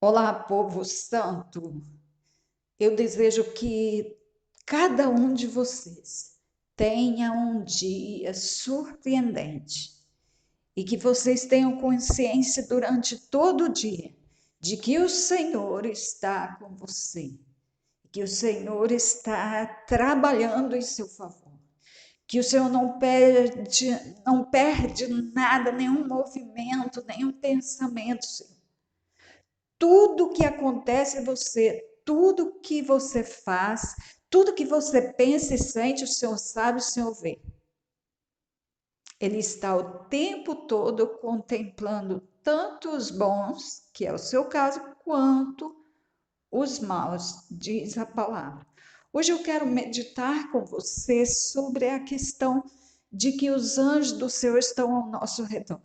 Olá, povo santo. Eu desejo que cada um de vocês tenha um dia surpreendente e que vocês tenham consciência durante todo o dia de que o Senhor está com você, que o Senhor está trabalhando em seu favor, que o Senhor não perde nada, nenhum movimento, nenhum pensamento, tudo que acontece em você, tudo que você faz, tudo que você pensa e sente, o Senhor sabe, o Senhor vê. Ele está o tempo todo contemplando tanto os bons, que é o seu caso, quanto os maus, diz a palavra. Hoje eu quero meditar com você sobre a questão de que os anjos do Senhor estão ao nosso redor.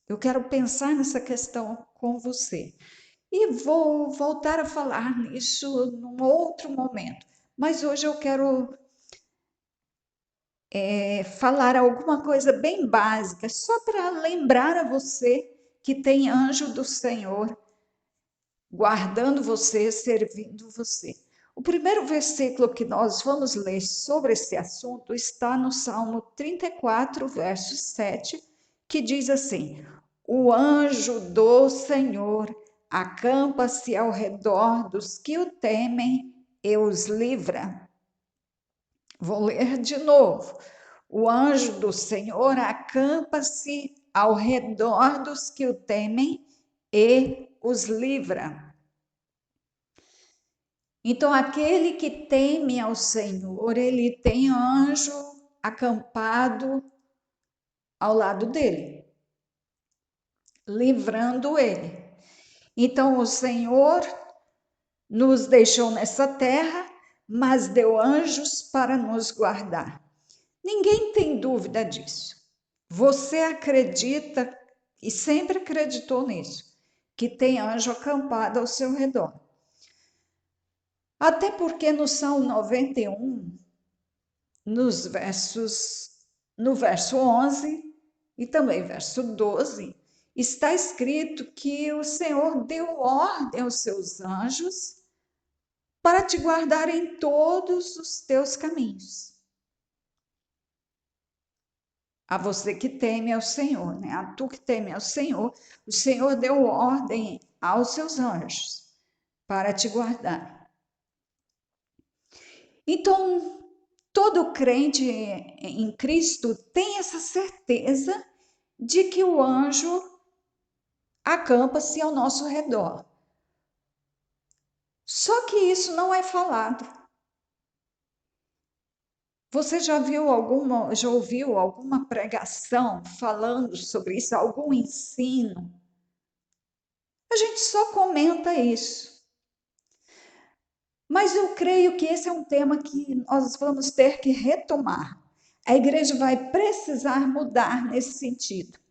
Eu quero pensar nessa questão com você. E vou voltar a falar nisso num outro momento. Mas hoje eu quero falar alguma coisa bem básica, só para lembrar a você que tem anjo do Senhor guardando você, servindo você. O primeiro versículo que nós vamos ler sobre esse assunto está no Salmo 34, verso 7, que diz assim: O anjo do Senhor acampa-se ao redor dos que o temem e os livra. Vou ler de novo. O anjo do Senhor acampa-se ao redor dos que o temem e os livra. Então, aquele que teme ao Senhor, ele tem anjo acampado ao lado dele, livrando ele. Então, o Senhor nos deixou nessa terra, mas deu anjos para nos guardar. Ninguém tem dúvida disso. Você acredita e sempre acreditou nisso, que tem anjo acampado ao seu redor. Até porque no Salmo 91, no verso 11 e também verso 12, está escrito que o Senhor deu ordem aos seus anjos para te guardar em todos os teus caminhos. A você que teme ao Senhor, né? A tu que teme ao Senhor, o Senhor deu ordem aos seus anjos para te guardar. Então, todo crente em Cristo tem essa certeza de que o anjo acampa-se ao nosso redor. Só que isso não é falado. Você já ouviu alguma pregação falando sobre isso, algum ensino? A gente só comenta isso. Mas eu creio que esse é um tema que nós vamos ter que retomar. A igreja vai precisar mudar nesse sentido.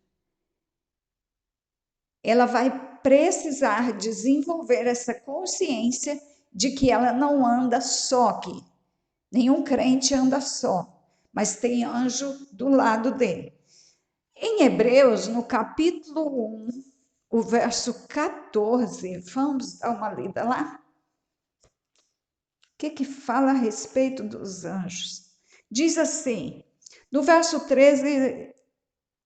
Ela vai precisar desenvolver essa consciência de que ela não anda só aqui. Nenhum crente anda só, mas tem anjo do lado dele. Em Hebreus, no capítulo 1, o verso 14, vamos dar uma lida lá? O que fala a respeito dos anjos? Diz assim, no verso 13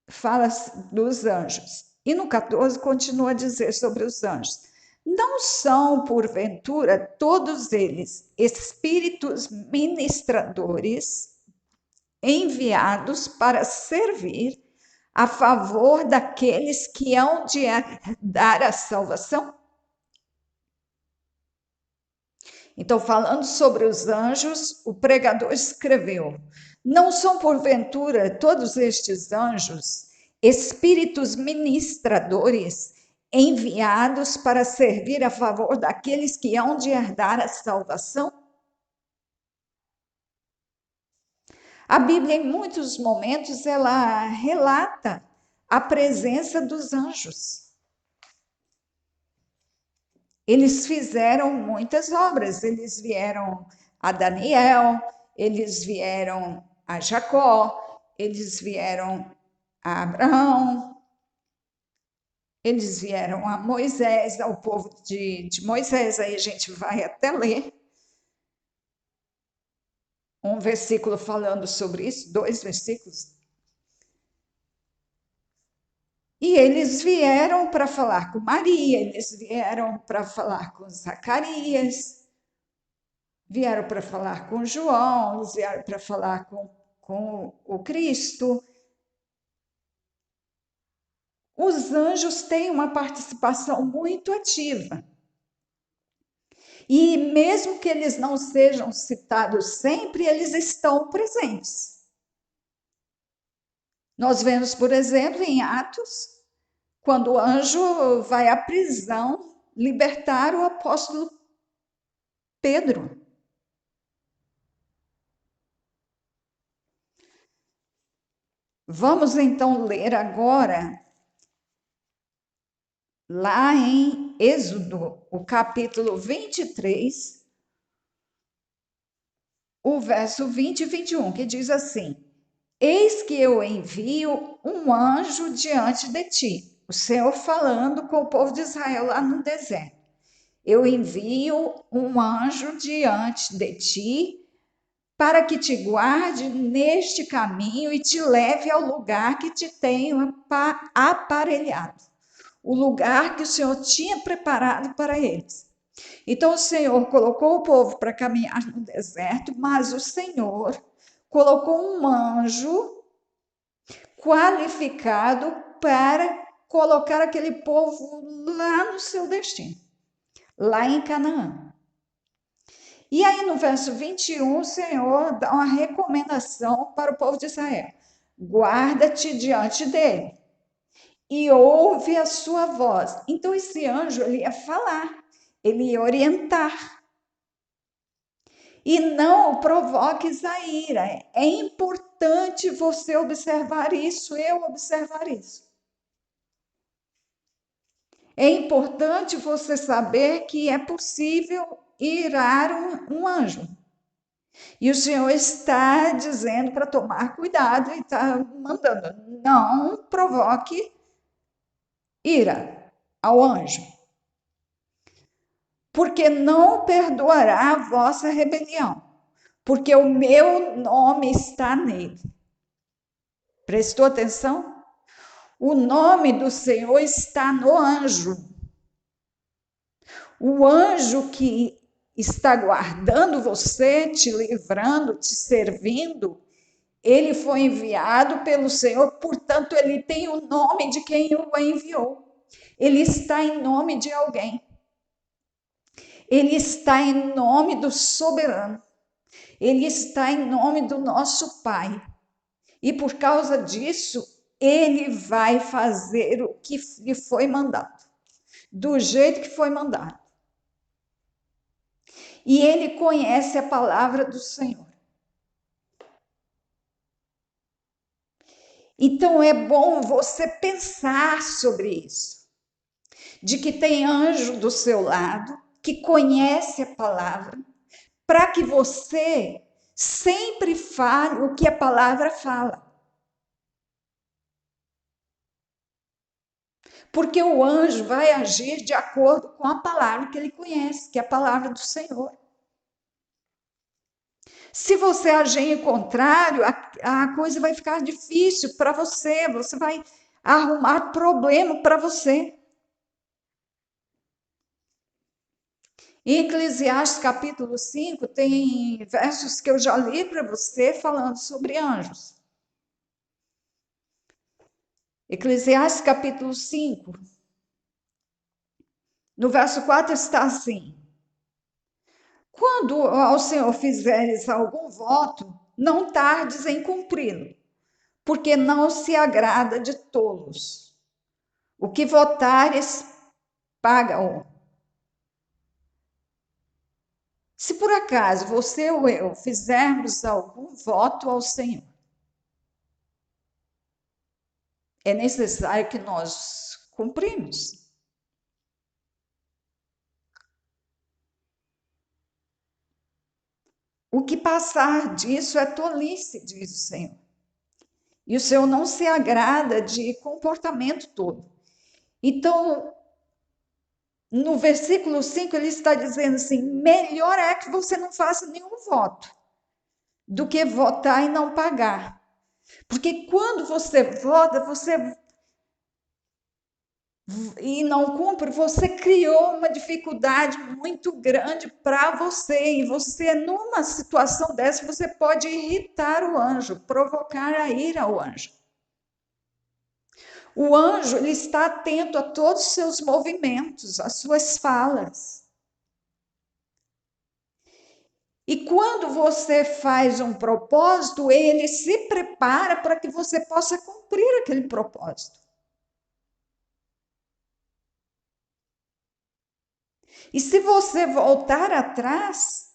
fala dos anjos, e no 14 continua a dizer sobre os anjos. Não são, porventura, todos eles espíritos ministradores enviados para servir a favor daqueles que hão de dar a salvação? Então, falando sobre os anjos, o pregador escreveu: Não são, porventura, todos estes anjos espíritos ministradores enviados para servir a favor daqueles que hão de herdar a salvação? A Bíblia, em muitos momentos, ela relata a presença dos anjos. Eles fizeram muitas obras, eles vieram a Daniel, eles vieram a Jacó, eles vieram a Abraão, Eles vieram a Moisés, ao povo de Moisés, aí a gente vai até ler um versículo falando sobre isso, 2 versículos. E eles vieram para falar com Maria, eles vieram para falar com Zacarias, vieram para falar com João, eles vieram para falar com o Cristo. Os anjos têm uma participação muito ativa. E mesmo que eles não sejam citados sempre, eles estão presentes. Nós vemos, por exemplo, em Atos, quando o anjo vai à prisão libertar o apóstolo Pedro. Vamos então ler agora, lá em Êxodo, o capítulo 23, o verso 20 e 21, que diz assim: Eis que eu envio um anjo diante de ti. O Senhor falando com o povo de Israel lá no deserto. Eu envio um anjo diante de ti para que te guarde neste caminho e te leve ao lugar que te tenho aparelhado, o lugar que o Senhor tinha preparado para eles. Então o Senhor colocou o povo para caminhar no deserto, mas o Senhor colocou um anjo qualificado para colocar aquele povo lá no seu destino, lá em Canaã. E aí no verso 21, o Senhor dá uma recomendação para o povo de Israel: guarda-te diante dele e ouve a sua voz. Então esse anjo ele ia falar, ele ia orientar. E não provoques a ira. É importante você observar isso, eu observar isso. É importante você saber que é possível irar um anjo. E o Senhor está dizendo para tomar cuidado e está mandando, não provoque ira ao anjo, porque não perdoará a vossa rebelião, porque o meu nome está nele. Prestou atenção? O nome do Senhor está no anjo. O anjo que está guardando você, te livrando, te servindo, ele foi enviado pelo Senhor, portanto, ele tem o nome de quem o enviou. Ele está em nome de alguém. Ele está em nome do soberano. Ele está em nome do nosso Pai. E por causa disso, ele vai fazer o que lhe foi mandado, do jeito que foi mandado. E ele conhece a palavra do Senhor. Então é bom você pensar sobre isso, de que tem anjo do seu lado, que conhece a palavra, para que você sempre fale o que a palavra fala. Porque o anjo vai agir de acordo com a palavra que ele conhece, que é a palavra do Senhor. Se você agir em contrário, a coisa vai ficar difícil para você, você vai arrumar problema para você. Em Eclesiastes capítulo 5, tem versos que eu já li para você falando sobre anjos. Eclesiastes capítulo 5, no verso 4 está assim: quando ao Senhor fizeres algum voto, não tardes em cumpri-lo, porque não se agrada de tolos. O que votares, paga-o. Se por acaso você ou eu fizermos algum voto ao Senhor, é necessário que nós cumprimos. O que passar disso é tolice, diz o Senhor. E o Senhor não se agrada de comportamento todo. Então, no versículo 5, ele está dizendo assim: melhor é que você não faça nenhum voto do que votar e não pagar. Porque quando você vota, e não cumpre, você criou uma dificuldade muito grande para você. E você, numa situação dessa, você pode irritar o anjo, provocar a ira ao anjo. O anjo, ele está atento a todos os seus movimentos, às suas falas. E quando você faz um propósito, ele se prepara para que você possa cumprir aquele propósito. E se você voltar atrás,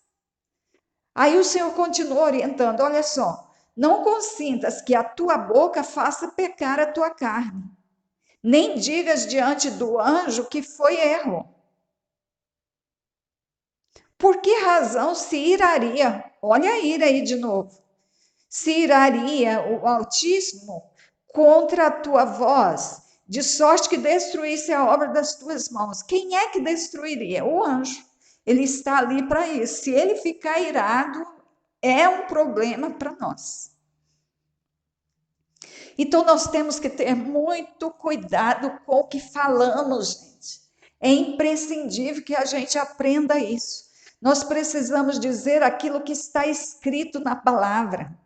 aí o Senhor continua orientando: olha só, não consintas que a tua boca faça pecar a tua carne, nem digas diante do anjo que foi erro. Por que razão se iraria? Olha a ira aí de novo. Se iraria o Altíssimo contra a tua voz, de sorte que destruísse a obra das tuas mãos. Quem é que destruiria? O anjo. Ele está ali para isso. Se ele ficar irado, é um problema para nós. Então, nós temos que ter muito cuidado com o que falamos, gente. É imprescindível que a gente aprenda isso. Nós precisamos dizer aquilo que está escrito na palavra.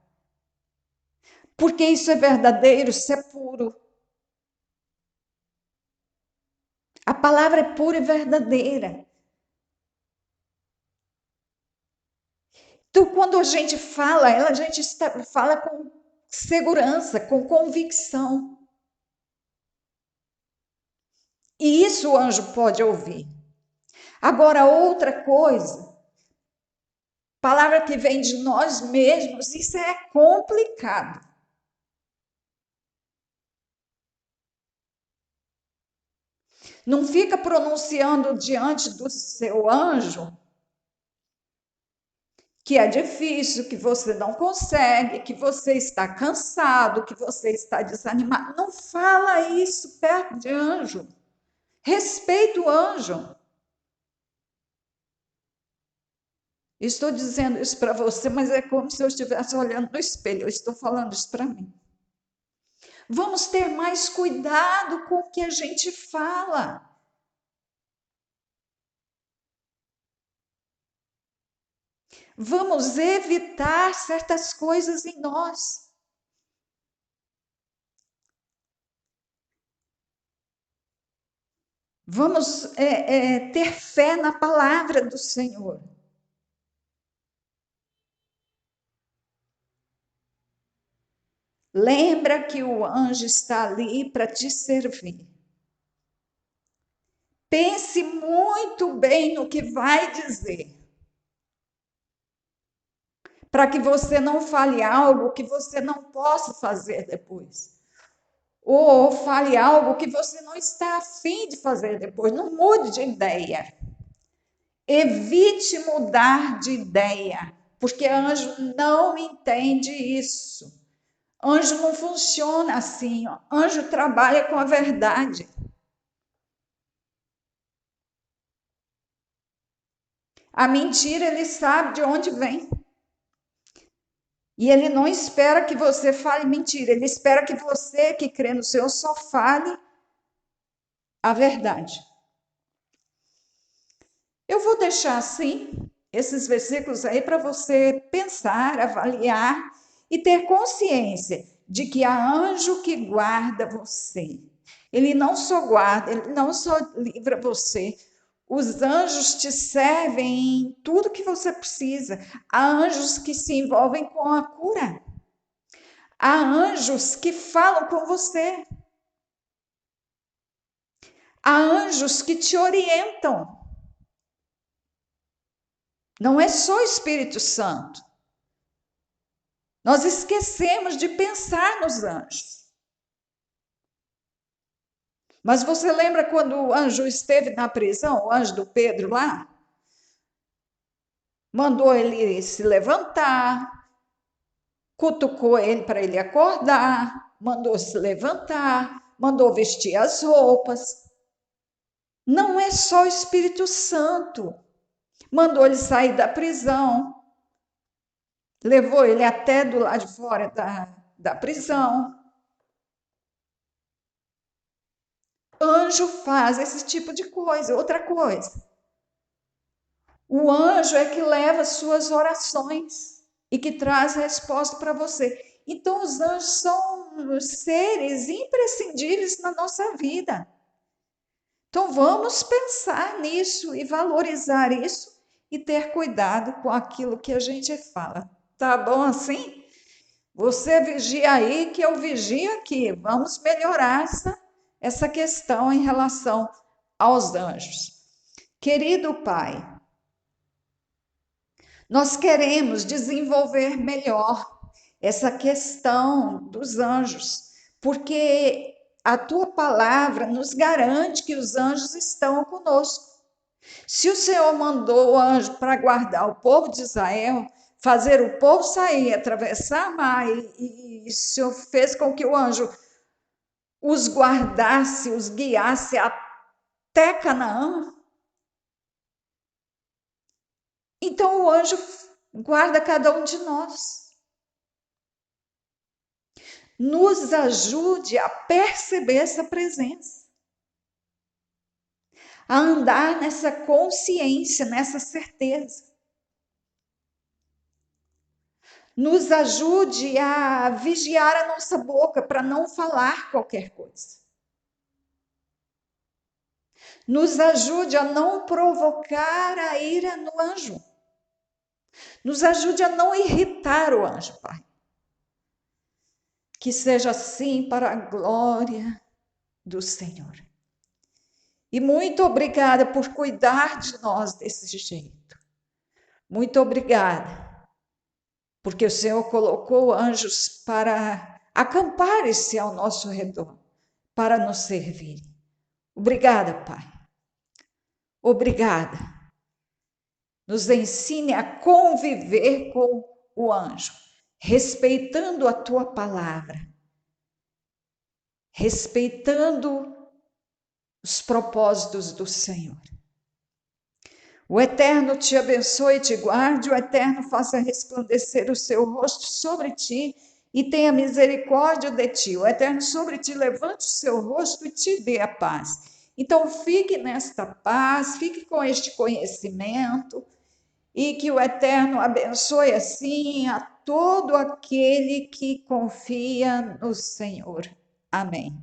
Porque isso é verdadeiro, isso é puro. A palavra é pura e verdadeira. Então, quando a gente fala, a gente fala com segurança, com convicção. E isso o anjo pode ouvir. Agora, outra coisa, palavra que vem de nós mesmos, isso é complicado. Não fica pronunciando diante do seu anjo que é difícil, que você não consegue, que você está cansado, que você está desanimado. Não fala isso perto de anjo. Respeita o anjo. Estou dizendo isso para você, mas é como se eu estivesse olhando no espelho. Eu estou falando isso para mim. Vamos ter mais cuidado com o que a gente fala. Vamos evitar certas coisas em nós. Vamos ter fé na palavra do Senhor. Lembra que o anjo está ali para te servir. Pense muito bem no que vai dizer, para que você não fale algo que você não possa fazer depois. Ou fale algo que você não está afim de fazer depois. Não mude de ideia. Evite mudar de ideia, porque anjo não entende isso. Anjo não funciona assim. Anjo trabalha com a verdade. A mentira, ele sabe de onde vem. E ele não espera que você fale mentira, ele espera que você, que crê no Senhor, só fale a verdade. Eu vou deixar assim esses versículos aí para você pensar, avaliar e ter consciência de que há anjo que guarda você. Ele não só guarda, ele não só livra você. Os anjos te servem em tudo que você precisa. Há anjos que se envolvem com a cura. Há anjos que falam com você. Há anjos que te orientam. Não é só o Espírito Santo. Nós esquecemos de pensar nos anjos. Mas você lembra quando o anjo esteve na prisão, o anjo do Pedro lá? Mandou ele se levantar, cutucou ele para ele acordar, mandou se levantar, mandou vestir as roupas. Não é só o Espírito Santo. Mandou ele sair da prisão, levou ele até do lado de fora da prisão. Anjo faz esse tipo de coisa. Outra coisa, o anjo é que leva suas orações e que traz resposta para você. Então, os anjos são seres imprescindíveis na nossa vida. Então, vamos pensar nisso e valorizar isso e ter cuidado com aquilo que a gente fala. Tá bom assim? Você vigia aí que eu vigio aqui. Vamos melhorar essa questão em relação aos anjos. Querido Pai, nós queremos desenvolver melhor essa questão dos anjos, porque a tua palavra nos garante que os anjos estão conosco. Se o Senhor mandou o anjo para guardar o povo de Israel, fazer o povo sair, atravessar o mar, e o Senhor fez com que o anjo os guardasse, os guiasse até Canaã, então o anjo guarda cada um de nós. Nos ajude a perceber essa presença, a andar nessa consciência, nessa certeza. Nos ajude a vigiar a nossa boca para não falar qualquer coisa. Nos ajude a não provocar a ira no anjo. Nos ajude a não irritar o anjo, Pai. Que seja assim para a glória do Senhor. E muito obrigada por cuidar de nós desse jeito. Muito obrigada, porque o Senhor colocou anjos para acampar-se ao nosso redor, para nos servir. Obrigada, Pai. Obrigada. Nos ensine a conviver com o anjo, respeitando a tua palavra, respeitando os propósitos do Senhor. O Eterno te abençoe e te guarde, o Eterno faça resplandecer o seu rosto sobre ti e tenha misericórdia de ti. O Eterno sobre ti levante o seu rosto e te dê a paz. Então, fique nesta paz, fique com este conhecimento e que o Eterno abençoe assim a todo aquele que confia no Senhor. Amém.